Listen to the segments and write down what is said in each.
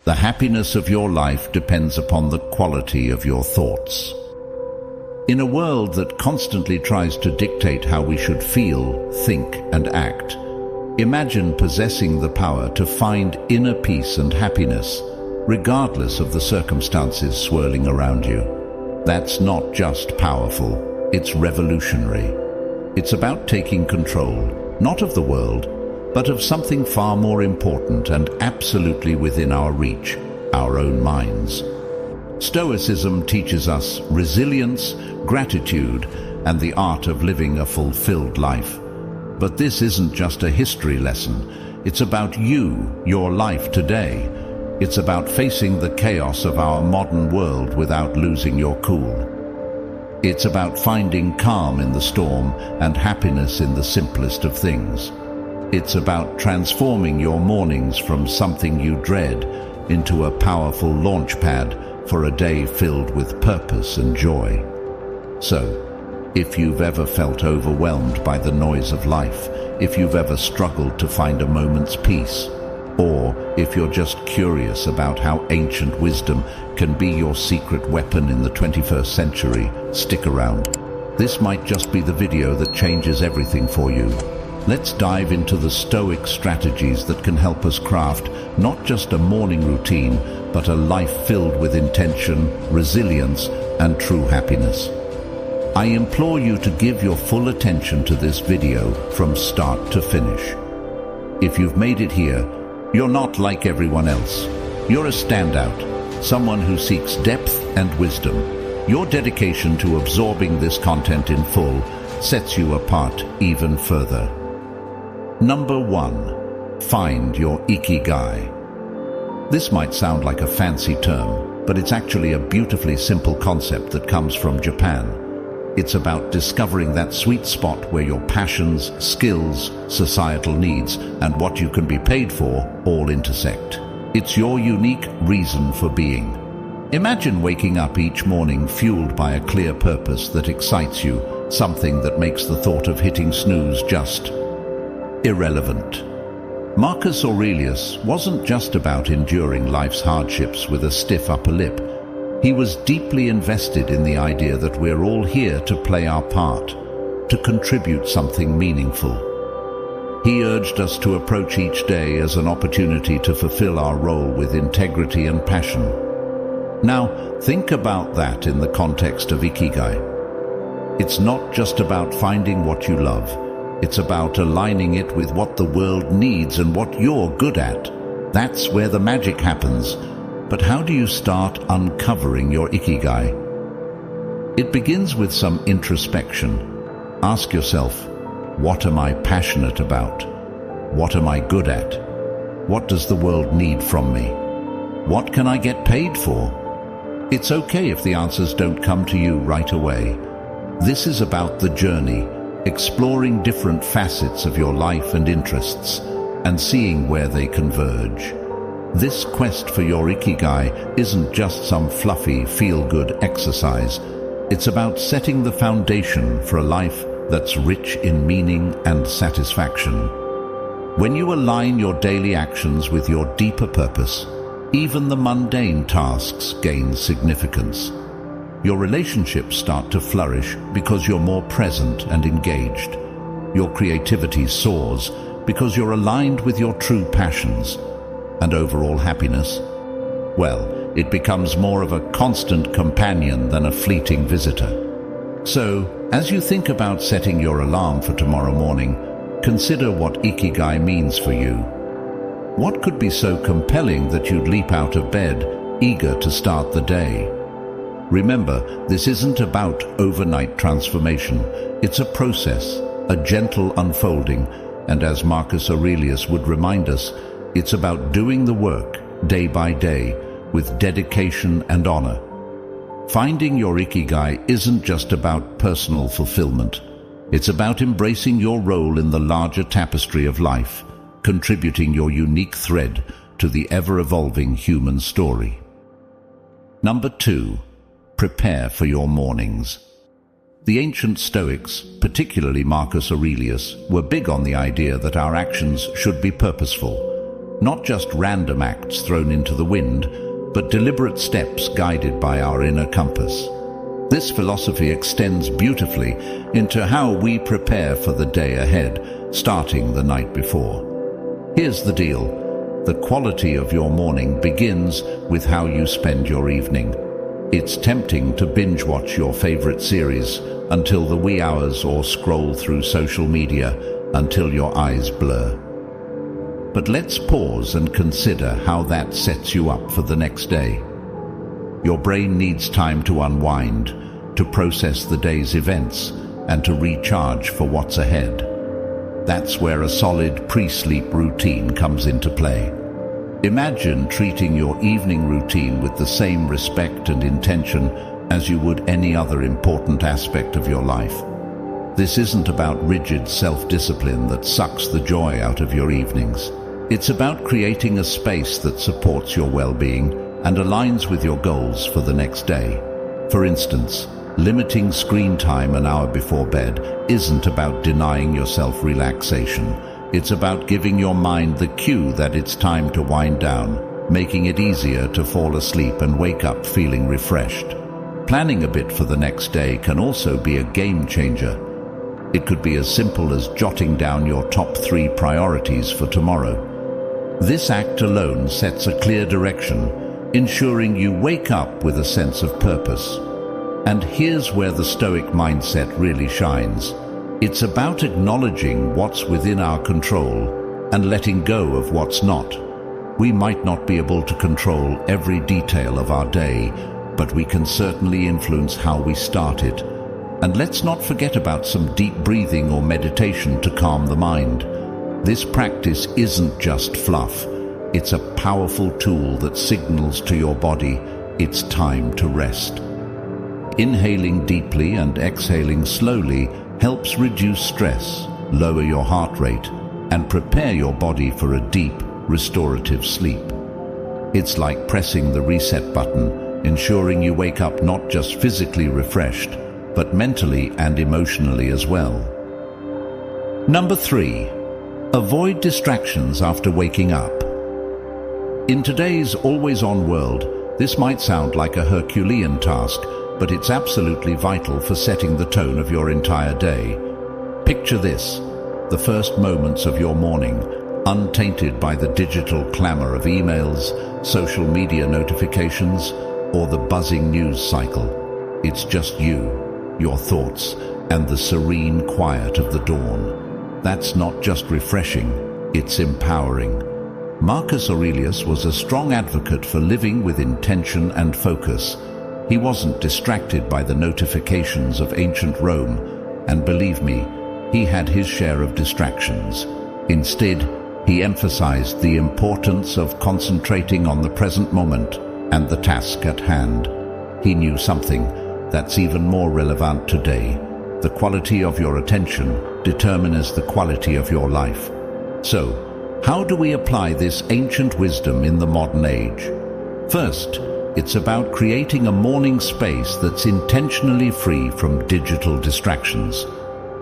The happiness of your life depends upon the quality of your thoughts. In a world that constantly tries to dictate how we should feel, think, and act, imagine possessing the power to find inner peace and happiness, regardless of the circumstances swirling around you. That's not just powerful, it's revolutionary. It's about taking control, not of the world, but of something far more important and absolutely within our reach, our own minds. Stoicism teaches us resilience, gratitude, and the art of living a fulfilled life. But this isn't just a history lesson. It's about you, your life today. It's about facing the chaos of our modern world without losing your cool. It's about finding calm in the storm and happiness in the simplest of things. It's about transforming your mornings from something you dread into a powerful launch pad for a day filled with purpose and joy. So, if you've ever felt overwhelmed by the noise of life, if you've ever struggled to find a moment's peace, or if you're just curious about how ancient wisdom can be your secret weapon in the 21st century, stick around. This might just be the video that changes everything for you. Let's dive into the Stoic strategies that can help us craft not just a morning routine, but a life filled with intention, resilience, and true happiness. I implore you to give your full attention to this video from start to finish. If you've made it here, you're not like everyone else. You're a standout, someone who seeks depth and wisdom. Your dedication to absorbing this content in full sets you apart even further. Number 1. Find your ikigai. This might sound like a fancy term, but it's actually a beautifully simple concept that comes from Japan. It's about discovering that sweet spot where your passions, skills, societal needs, and what you can be paid for all intersect. It's your unique reason for being. Imagine waking up each morning fueled by a clear purpose that excites you, something that makes the thought of hitting snooze just irrelevant. Marcus Aurelius wasn't just about enduring life's hardships with a stiff upper lip. He was deeply invested in the idea that we're all here to play our part, to contribute something meaningful. He urged us to approach each day as an opportunity to fulfill our role with integrity and passion. Now, think about that in the context of ikigai. It's not just about finding what you love. It's about aligning it with what the world needs and what you're good at. That's where the magic happens. But how do you start uncovering your ikigai? It begins with some introspection. Ask yourself, what am I passionate about? What am I good at? What does the world need from me? What can I get paid for? It's okay if the answers don't come to you right away. This is about the journey, exploring different facets of your life and interests, and seeing where they converge. This quest for your ikigai isn't just some fluffy, feel-good exercise. It's about setting the foundation for a life that's rich in meaning and satisfaction. When you align your daily actions with your deeper purpose, even the mundane tasks gain significance. Your relationships start to flourish because you're more present and engaged. Your creativity soars because you're aligned with your true passions. And overall happiness? Well, it becomes more of a constant companion than a fleeting visitor. So, as you think about setting your alarm for tomorrow morning, consider what ikigai means for you. What could be so compelling that you'd leap out of bed, eager to start the day? Remember, this isn't about overnight transformation. It's a process, a gentle unfolding, and as Marcus Aurelius would remind us, it's about doing the work, day by day, with dedication and honor. Finding your ikigai isn't just about personal fulfillment. It's about embracing your role in the larger tapestry of life, contributing your unique thread to the ever-evolving human story. Number 2. Prepare for your mornings. The ancient Stoics, particularly Marcus Aurelius, were big on the idea that our actions should be purposeful. Not just random acts thrown into the wind, but deliberate steps guided by our inner compass. This philosophy extends beautifully into how we prepare for the day ahead, starting the night before. Here's the deal. The quality of your morning begins with how you spend your evening. It's tempting to binge-watch your favorite series until the wee hours or scroll through social media until your eyes blur. But let's pause and consider how that sets you up for the next day. Your brain needs time to unwind, to process the day's events, and to recharge for what's ahead. That's where a solid pre-sleep routine comes into play. Imagine treating your evening routine with the same respect and intention as you would any other important aspect of your life. This isn't about rigid self-discipline that sucks the joy out of your evenings. It's about creating a space that supports your well-being and aligns with your goals for the next day. For instance, limiting screen time an hour before bed isn't about denying yourself relaxation. It's about giving your mind the cue that it's time to wind down, making it easier to fall asleep and wake up feeling refreshed. Planning a bit for the next day can also be a game changer. It could be as simple as jotting down your top 3 priorities for tomorrow. This act alone sets a clear direction, ensuring you wake up with a sense of purpose. And here's where the Stoic mindset really shines. It's about acknowledging what's within our control and letting go of what's not. We might not be able to control every detail of our day, but we can certainly influence how we start it. And let's not forget about some deep breathing or meditation to calm the mind. This practice isn't just fluff. It's a powerful tool that signals to your body it's time to rest. Inhaling deeply and exhaling slowly helps reduce stress, lower your heart rate, and prepare your body for a deep, restorative sleep. It's like pressing the reset button, ensuring you wake up not just physically refreshed, but mentally and emotionally as well. Number 3. Avoid distractions after waking up. In today's always-on world, this might sound like a Herculean task, but it's absolutely vital for setting the tone of your entire day. Picture this: the first moments of your morning, untainted by the digital clamor of emails, social media notifications, or the buzzing news cycle. It's just you, your thoughts, and the serene quiet of the dawn. That's not just refreshing, it's empowering. Marcus Aurelius was a strong advocate for living with intention and focus. He wasn't distracted by the notifications of ancient Rome, and believe me, he had his share of distractions. Instead, he emphasized the importance of concentrating on the present moment and the task at hand. He knew something that's even more relevant today. The quality of your attention determines the quality of your life. So, how do we apply this ancient wisdom in the modern age? First, it's about creating a morning space that's intentionally free from digital distractions.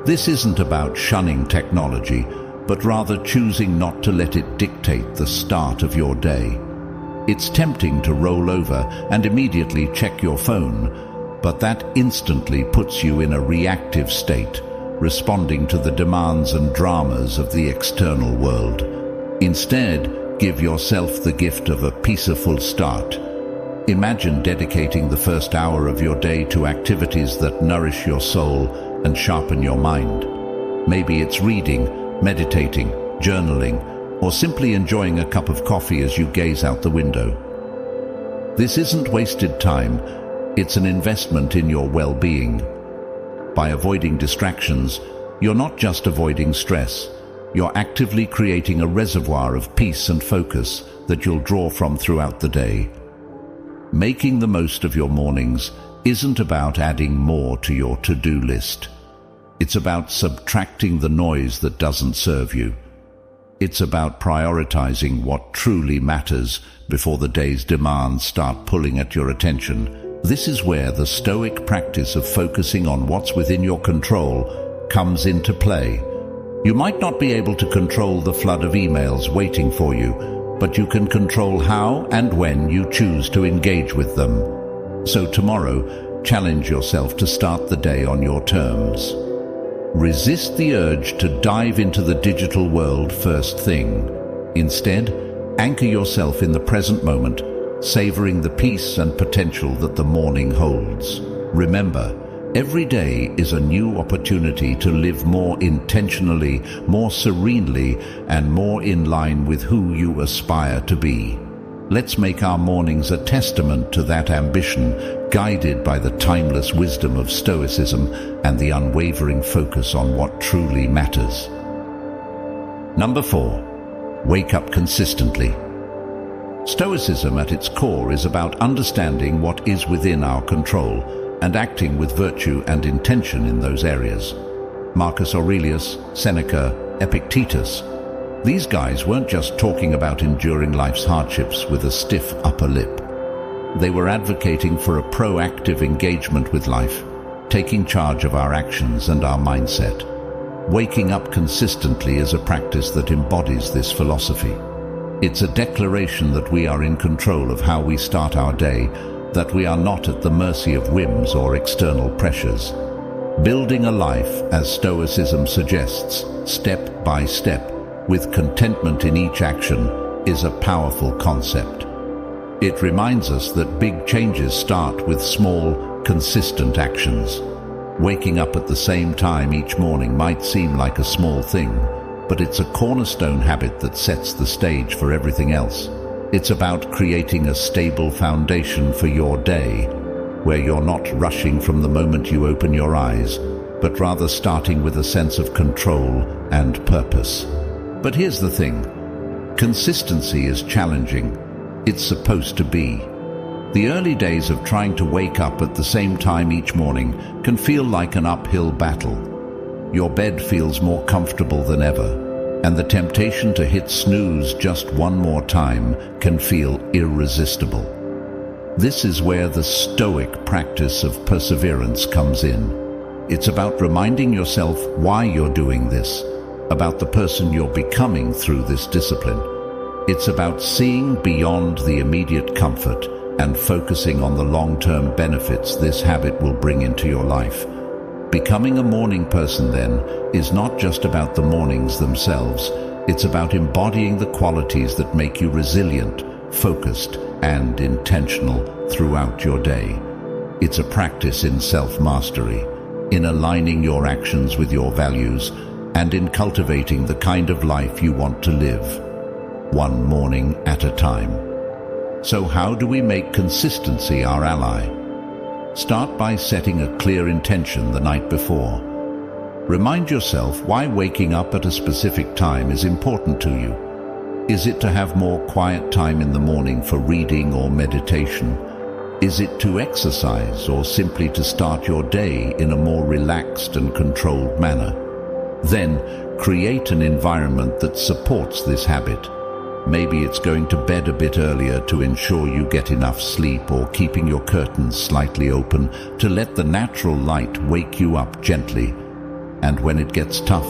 This isn't about shunning technology, but rather choosing not to let it dictate the start of your day. It's tempting to roll over and immediately check your phone, but that instantly puts you in a reactive state, responding to the demands and dramas of the external world. Instead, give yourself the gift of a peaceful start. Imagine dedicating the first hour of your day to activities that nourish your soul and sharpen your mind. Maybe it's reading, meditating, journaling, or simply enjoying a cup of coffee as you gaze out the window. This isn't wasted time, it's an investment in your well-being. By avoiding distractions, you're not just avoiding stress, you're actively creating a reservoir of peace and focus that you'll draw from throughout the day. Making the most of your mornings isn't about adding more to your to-do list. It's about subtracting the noise that doesn't serve you. It's about prioritizing what truly matters before the day's demands start pulling at your attention. This is where the Stoic practice of focusing on what's within your control comes into play. You might not be able to control the flood of emails waiting for you, but you can control how and when you choose to engage with them. So tomorrow, challenge yourself to start the day on your terms. Resist the urge to dive into the digital world first thing. Instead, anchor yourself in the present moment, savoring the peace and potential that the morning holds. Remember, every day is a new opportunity to live more intentionally, more serenely, and more in line with who you aspire to be. Let's make our mornings a testament to that ambition, guided by the timeless wisdom of Stoicism and the unwavering focus on what truly matters. Number 4. Wake up consistently. Stoicism at its core is about understanding what is within our control and acting with virtue and intention in those areas. Marcus Aurelius, Seneca, Epictetus. These guys weren't just talking about enduring life's hardships with a stiff upper lip. They were advocating for a proactive engagement with life, taking charge of our actions and our mindset. Waking up consistently is a practice that embodies this philosophy. It's a declaration that we are in control of how we start our day, that we are not at the mercy of whims or external pressures. Building a life, as Stoicism suggests, step by step, with contentment in each action, is a powerful concept. It reminds us that big changes start with small, consistent actions. Waking up at the same time each morning might seem like a small thing, but it's a cornerstone habit that sets the stage for everything else. It's about creating a stable foundation for your day, where you're not rushing from the moment you open your eyes, but rather starting with a sense of control and purpose. But here's the thing. Consistency is challenging. It's supposed to be. The early days of trying to wake up at the same time each morning can feel like an uphill battle. Your bed feels more comfortable than ever, and the temptation to hit snooze just one more time can feel irresistible. This is where the stoic practice of perseverance comes in. It's about reminding yourself why you're doing this, about the person you're becoming through this discipline. It's about seeing beyond the immediate comfort and focusing on the long-term benefits this habit will bring into your life. Becoming a morning person, then, is not just about the mornings themselves. It's about embodying the qualities that make you resilient, focused, and intentional throughout your day. It's a practice in self-mastery, in aligning your actions with your values, and in cultivating the kind of life you want to live, one morning at a time. So how do we make consistency our ally? Start by setting a clear intention the night before. Remind yourself why waking up at a specific time is important to you. Is it to have more quiet time in the morning for reading or meditation? Is it to exercise or simply to start your day in a more relaxed and controlled manner? Then, create an environment that supports this habit. Maybe it's going to bed a bit earlier to ensure you get enough sleep, or keeping your curtains slightly open to let the natural light wake you up gently. And when it gets tough,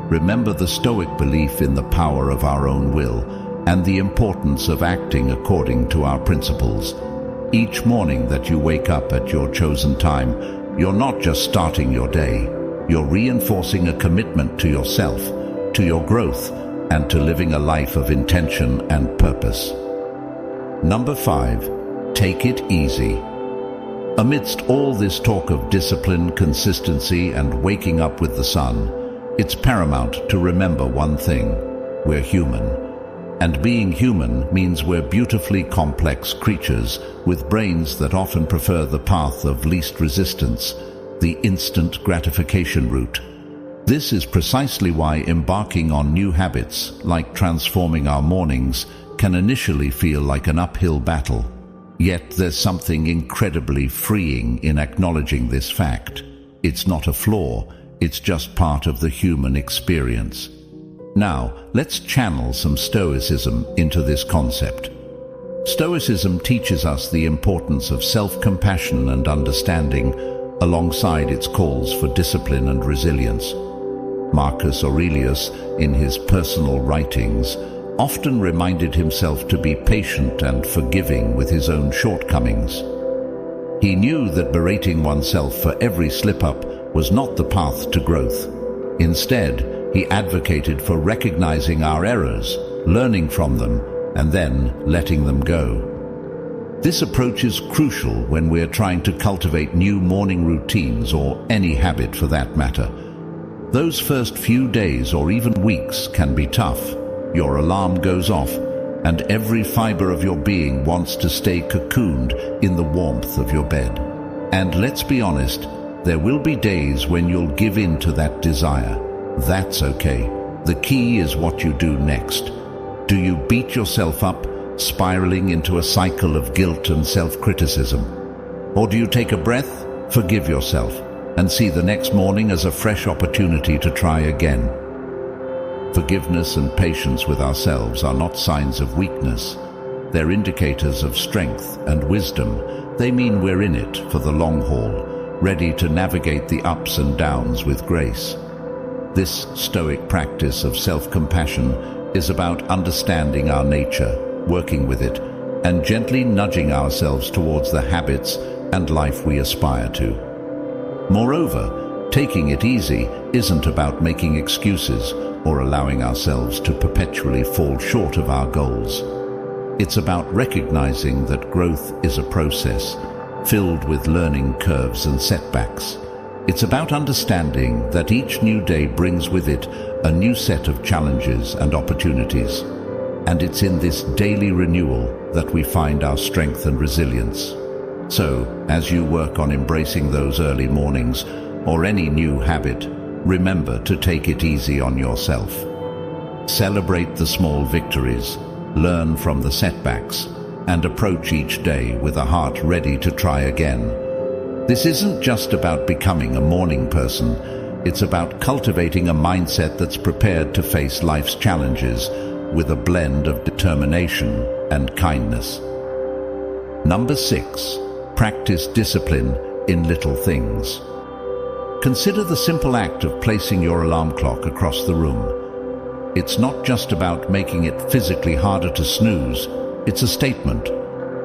remember the Stoic belief in the power of our own will and the importance of acting according to our principles. Each morning that you wake up at your chosen time, you're not just starting your day, you're reinforcing a commitment to yourself, to your growth, and to living a life of intention and purpose. Number 5, take it easy. Amidst all this talk of discipline, consistency, and waking up with the sun, it's paramount to remember one thing: we're human. And being human means we're beautifully complex creatures with brains that often prefer the path of least resistance, the instant gratification route. This is precisely why embarking on new habits, like transforming our mornings, can initially feel like an uphill battle. Yet there's something incredibly freeing in acknowledging this fact. It's not a flaw, it's just part of the human experience. Now, let's channel some Stoicism into this concept. Stoicism teaches us the importance of self-compassion and understanding, alongside its calls for discipline and resilience. Marcus Aurelius, in his personal writings, often reminded himself to be patient and forgiving with his own shortcomings. He knew that berating oneself for every slip-up was not the path to growth. Instead, he advocated for recognizing our errors, learning from them, and then letting them go. This approach is crucial when we're trying to cultivate new morning routines or any habit for that matter. Those first few days or even weeks can be tough. Your alarm goes off, and every fiber of your being wants to stay cocooned in the warmth of your bed. And let's be honest, there will be days when you'll give in to that desire. That's okay. The key is what you do next. Do you beat yourself up, spiraling into a cycle of guilt and self-criticism? Or do you take a breath, forgive yourself, and see the next morning as a fresh opportunity to try again? Forgiveness and patience with ourselves are not signs of weakness. They're indicators of strength and wisdom. They mean we're in it for the long haul, ready to navigate the ups and downs with grace. This stoic practice of self-compassion is about understanding our nature, working with it, and gently nudging ourselves towards the habits and life we aspire to. Moreover, taking it easy isn't about making excuses or allowing ourselves to perpetually fall short of our goals. It's about recognizing that growth is a process, filled with learning curves and setbacks. It's about understanding that each new day brings with it a new set of challenges and opportunities. And it's in this daily renewal that we find our strength and resilience. So, as you work on embracing those early mornings or any new habit, remember to take it easy on yourself. Celebrate the small victories, learn from the setbacks, and approach each day with a heart ready to try again. This isn't just about becoming a morning person, it's about cultivating a mindset that's prepared to face life's challenges with a blend of determination and kindness. Number 6, practice discipline in little things. Consider the simple act of placing your alarm clock across the room. It's not just about making it physically harder to snooze, it's a statement.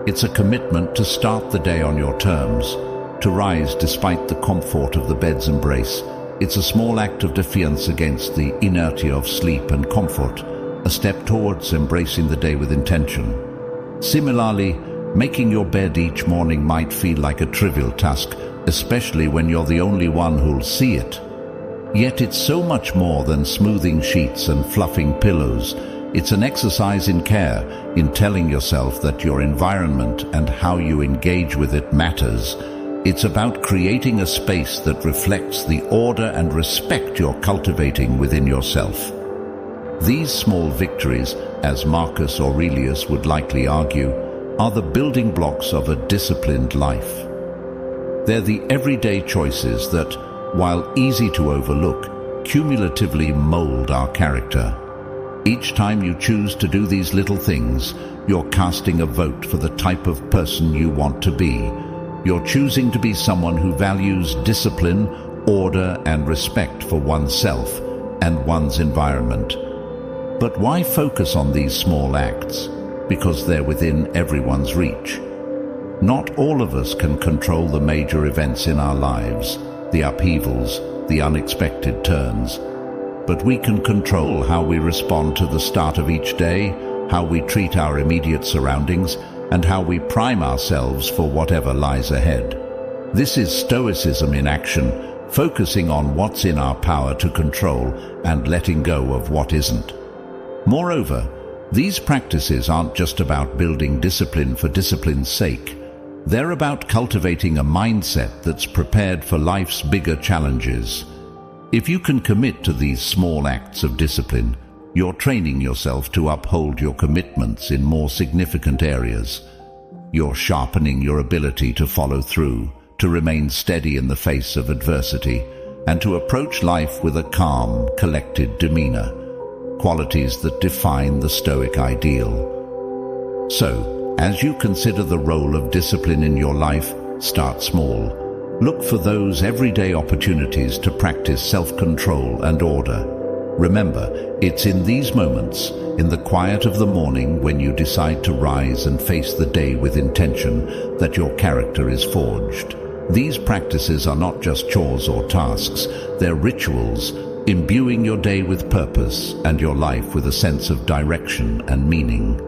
It's a commitment to start the day on your terms, to rise despite the comfort of the bed's embrace. It's a small act of defiance against the inertia of sleep and comfort, a step towards embracing the day with intention. Similarly, making your bed each morning might feel like a trivial task, especially when you're the only one who'll see it. Yet it's so much more than smoothing sheets and fluffing pillows. It's an exercise in care, in telling yourself that your environment and how you engage with it matters. It's about creating a space that reflects the order and respect you're cultivating within yourself. These small victories, as Marcus Aurelius would likely argue, are the building blocks of a disciplined life. They're the everyday choices that, while easy to overlook, cumulatively mold our character. Each time you choose to do these little things, you're casting a vote for the type of person you want to be. You're choosing to be someone who values discipline, order, and respect for oneself and one's environment. But why focus on these small acts? Because they're within everyone's reach. Not all of us can control the major events in our lives, the upheavals, the unexpected turns. But we can control how we respond to the start of each day, how we treat our immediate surroundings, and how we prime ourselves for whatever lies ahead. This is Stoicism in action, focusing on what's in our power to control and letting go of what isn't. Moreover, these practices aren't just about building discipline for discipline's sake. They're about cultivating a mindset that's prepared for life's bigger challenges. If you can commit to these small acts of discipline, you're training yourself to uphold your commitments in more significant areas. You're sharpening your ability to follow through, to remain steady in the face of adversity, and to approach life with a calm, collected demeanor, qualities that define the Stoic ideal. So, as you consider the role of discipline in your life, start small. Look for those everyday opportunities to practice self-control and order. Remember, it's in these moments, in the quiet of the morning when you decide to rise and face the day with intention, that your character is forged. These practices are not just chores or tasks, they're rituals, imbuing your day with purpose and your life with a sense of direction and meaning.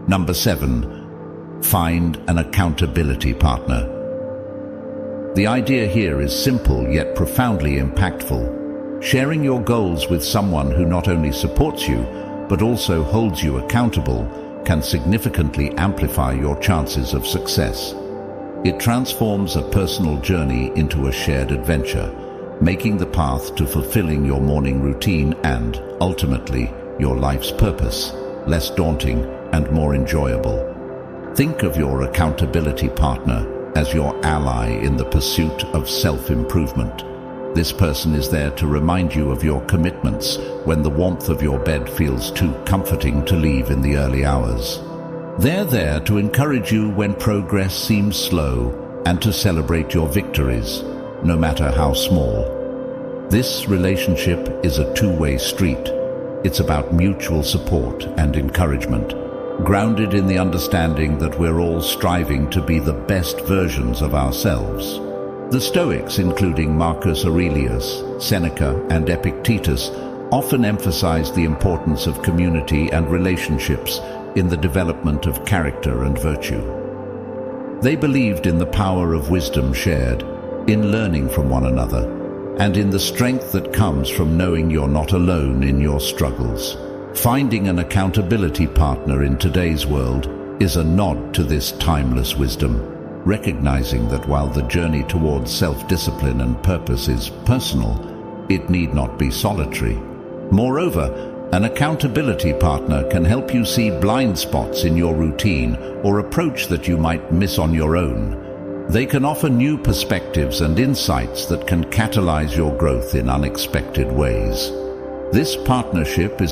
Number 7. Find an accountability partner. The idea here is simple yet profoundly impactful. Sharing your goals with someone who not only supports you, but also holds you accountable, can significantly amplify your chances of success. It transforms a personal journey into a shared adventure, making the path to fulfilling your morning routine and, ultimately, your life's purpose less daunting and more enjoyable. Think of your accountability partner as your ally in the pursuit of self-improvement. This person is there to remind you of your commitments when the warmth of your bed feels too comforting to leave in the early hours. They're there to encourage you when progress seems slow and to celebrate your victories, no matter how small. This relationship is a two-way street. It's about mutual support and encouragement, grounded in the understanding that we're all striving to be the best versions of ourselves. The Stoics, including Marcus Aurelius, Seneca, and Epictetus, often emphasized the importance of community and relationships in the development of character and virtue. They believed in the power of wisdom shared, in learning from one another, and in the strength that comes from knowing you're not alone in your struggles. Finding an accountability partner in today's world is a nod to this timeless wisdom, recognizing that while the journey towards self-discipline and purpose is personal, it need not be solitary. Moreover, an accountability partner can help you see blind spots in your routine or approach that you might miss on your own. They can offer new perspectives and insights that can catalyze your growth in unexpected ways. This partnership is